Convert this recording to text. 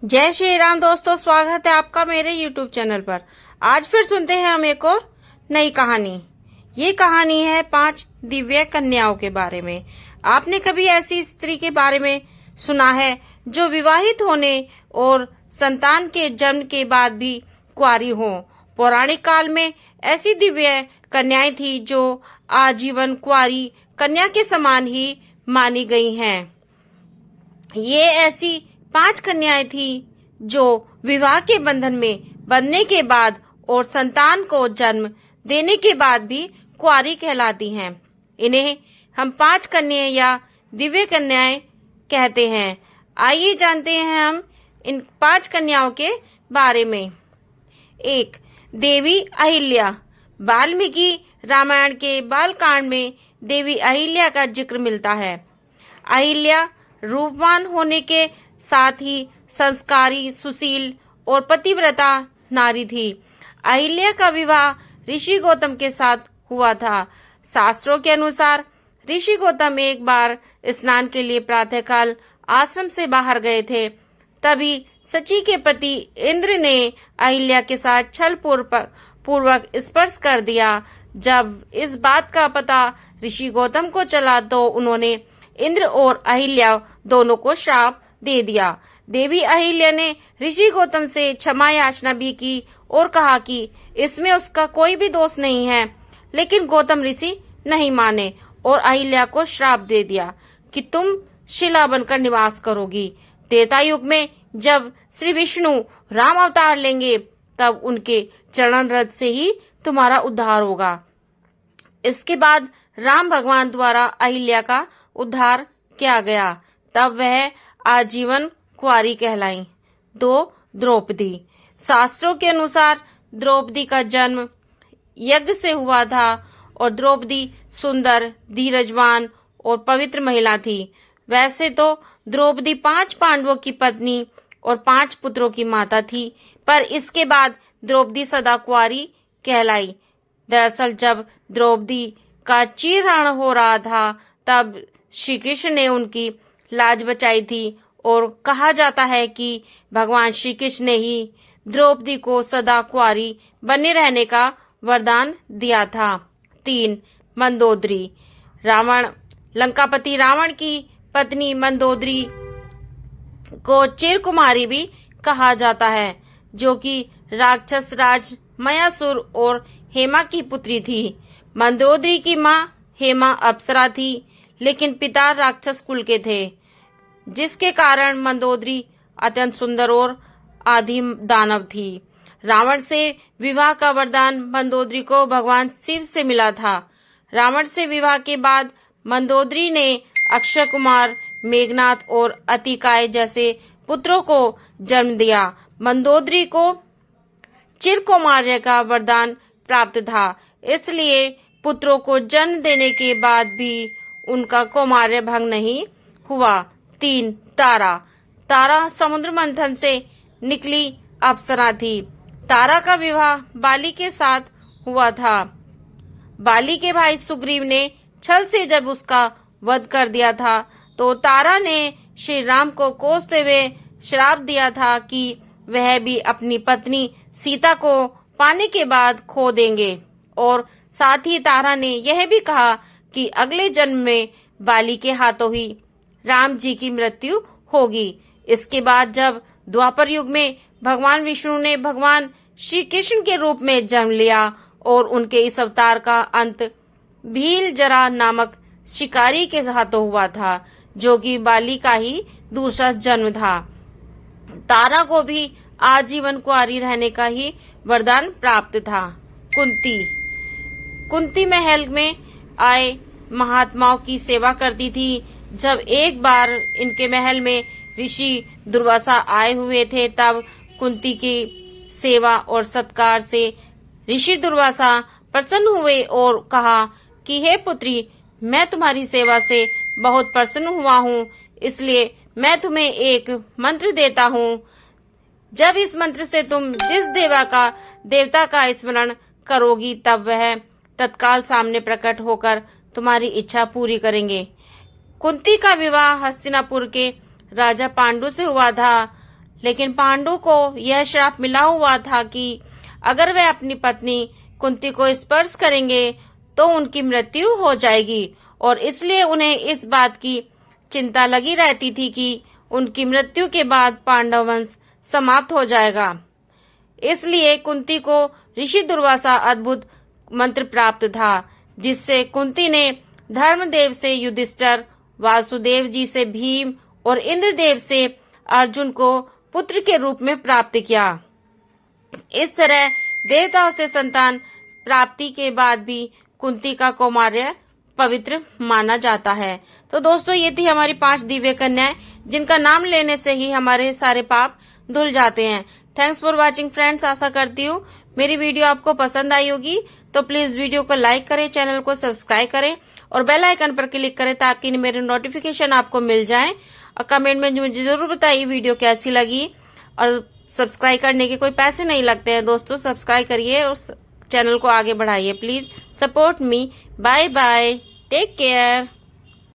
जय श्री राम दोस्तों, स्वागत है आपका मेरे YouTube चैनल पर। आज फिर सुनते हैं हम एक और नई कहानी। ये कहानी है 5 दिव्य कन्याओं के बारे में। आपने कभी ऐसी स्त्री के बारे में सुना है जो विवाहित होने और संतान के जन्म के बाद भी कुंवारी हो? पौराणिक काल में ऐसी दिव्य कन्याएं थी जो आजीवन कुंवारी कन्या के समान ही मानी गई हैं। ये ऐसी 5 कन्याएं थी जो विवाह के बंधन में बंधने के बाद और संतान को जन्म देने के बाद भी कुंवारी कहलाती हैं। इन्हें हम 5 कन्याएं या दिव्य कन्याएं कहते हैं। आइए जानते हैं हम इन 5 कन्याओं के बारे में। 1. देवी अहिल्या। वाल्मीकि रामायण के बालकांड में देवी अहिल्या का जिक्र मिलता है। अहिल्या रूपवान होने के साथ ही संस्कारी, सुशील और पतिव्रता नारी थी। अहिल्या का विवाह ऋषि गौतम के साथ हुआ था। शास्त्रों के अनुसार ऋषि गौतम एक बार स्नान के लिए प्रातःकाल आश्रम से बाहर गए थे। तभी सची के पति इंद्र ने अहिल्या के साथ छल पूर्वक स्पर्श कर दिया। जब इस बात का पता ऋषि गौतम को चला तो उन्होंने इंद्र और अहिल्या दोनों को श्राप दे दिया। देवी अहिल्या ने ऋषि गौतम से क्षमा याचना भी की और कहा कि इसमें उसका कोई भी दोष नहीं है, लेकिन गौतम ऋषि नहीं माने और अहिल्या को श्राप दे दिया कि तुम शिला बनकर निवास करोगी। त्रेता युग में जब श्री विष्णु राम अवतार लेंगे तब उनके चरण रज से ही तुम्हारा उद्धार होगा। इसके बाद राम भगवान द्वारा अहिल्या का उद्धार किया गया। तब वह आजीवन कुंवारी कहलाई। 2. द्रौपदी। शास्त्रों के अनुसार द्रौपदी का जन्म यज्ञ से हुआ था और द्रौपदी सुंदर, धीरजवान और पवित्र महिला थी। वैसे तो द्रौपदी 5 पांडवों की पत्नी और 5 पुत्रों की माता थी, पर इसके बाद द्रौपदी सदा कुंवारी कहलाई। दरअसल जब द्रौपदी का चीरहरण हो रहा था तब श्री कृष्ण ने उनकी लाज बचाई थी और कहा जाता है कि भगवान श्री कृष्ण ने ही द्रौपदी को सदा कुंवारी बने रहने का वरदान दिया था। 3. मंदोदरी। लंकापति रावण की पत्नी मंदोदरी को चिरकुमारी भी कहा जाता है, जो कि राक्षस राज मयासुर और हेमा की पुत्री थी। मंदोदरी की माँ हेमा अप्सरा थी, लेकिन पिता राक्षस कुल के थे, जिसके कारण मंदोदरी अत्यंत सुंदर और आदि दानव थी। रावण से विवाह का वरदान मंदोदरी को भगवान शिव से मिला था। रावण से विवाह के बाद मंदोदरी ने अक्षय कुमार, मेघनाथ और अतिकाय जैसे पुत्रों को जन्म दिया। मंदोदरी को चिरकुमार्य का वरदान प्राप्त था, इसलिए पुत्रों को जन्म देने के बाद भी उनका कौमार्य भंग नहीं हुआ। 3. तारा। तारा समुद्र मंथन से निकली अप्सरा थी। तारा का विवाह बाली के साथ हुआ था। बाली के भाई सुग्रीव ने छल से जब उसका वध कर दिया था तो तारा ने श्री राम को कोसते हुए श्राप दिया था कि वह भी अपनी पत्नी सीता को पाने के बाद खो देंगे, और साथ ही तारा ने यह भी कहा कि अगले जन्म में बाली के हाथों ही राम जी की मृत्यु होगी। इसके बाद जब द्वापर युग में भगवान विष्णु ने भगवान श्री कृष्ण के रूप में जन्म लिया और उनके इस अवतार का अंत भील जरा नामक शिकारी के हाथों हुआ था, जो कि बाली का ही दूसरा जन्म था। तारा को भी आजीवन कुंवारी रहने का ही वरदान प्राप्त था। कुंती महल में आए महात्माओं की सेवा करती थी। जब एक बार इनके महल में ऋषि दुर्वासा आए हुए थे तब कुंती की सेवा और सत्कार से ऋषि दुर्वासा प्रसन्न हुए और कहा कि हे पुत्री, मैं तुम्हारी सेवा से बहुत प्रसन्न हुआ हूँ, इसलिए मैं तुम्हें एक मंत्र देता हूँ। जब इस मंत्र से तुम जिस देवता का स्मरण करोगी तब वह तत्काल सामने प्रकट होकर तुम्हारी इच्छा पूरी करेंगे। कुंती का विवाह हस्तिनापुर के राजा पांडु से हुआ था। लेकिन पांडु को यह श्राप मिला हुआ था कि अगर वे अपनी पत्नी कुंती को स्पर्श करेंगे तो उनकी मृत्यु हो जाएगी, और इसलिए उन्हें इस बात की चिंता लगी रहती थी कि उनकी मृत्यु के बाद पांडव वंश समाप्त हो जाएगा। इसलिए कुंती को ऋषि दुर्वासा अद्भुत मंत्र प्राप्त था, जिससे कुंती ने धर्मदेव से युधिष्ठिर, वासुदेव जी से भीम और इंद्रदेव से अर्जुन को पुत्र के रूप में प्राप्त किया। इस तरह देवताओं से संतान प्राप्ति के बाद भी कुंती का कौमार्य पवित्र माना जाता है। तो दोस्तों, ये थी हमारी 5 दिव्य कन्याएं, जिनका नाम लेने से ही हमारे सारे पाप धुल जाते हैं। Thanks for watching friends. आशा करती हूँ मेरी वीडियो आपको पसंद आई होगी। तो प्लीज वीडियो को लाइक करें, चैनल को सब्सक्राइब करें और बेल आइकन पर क्लिक करें ताकि मेरे नोटिफिकेशन आपको मिल जाए। और कमेंट में मुझे जरूर बताइए वीडियो कैसी लगी। और सब्सक्राइब करने के कोई पैसे नहीं लगते हैं दोस्तों, सब्सक्राइब करिए और चैनल को आगे बढ़ाइए। Please support me. Bye bye, take care.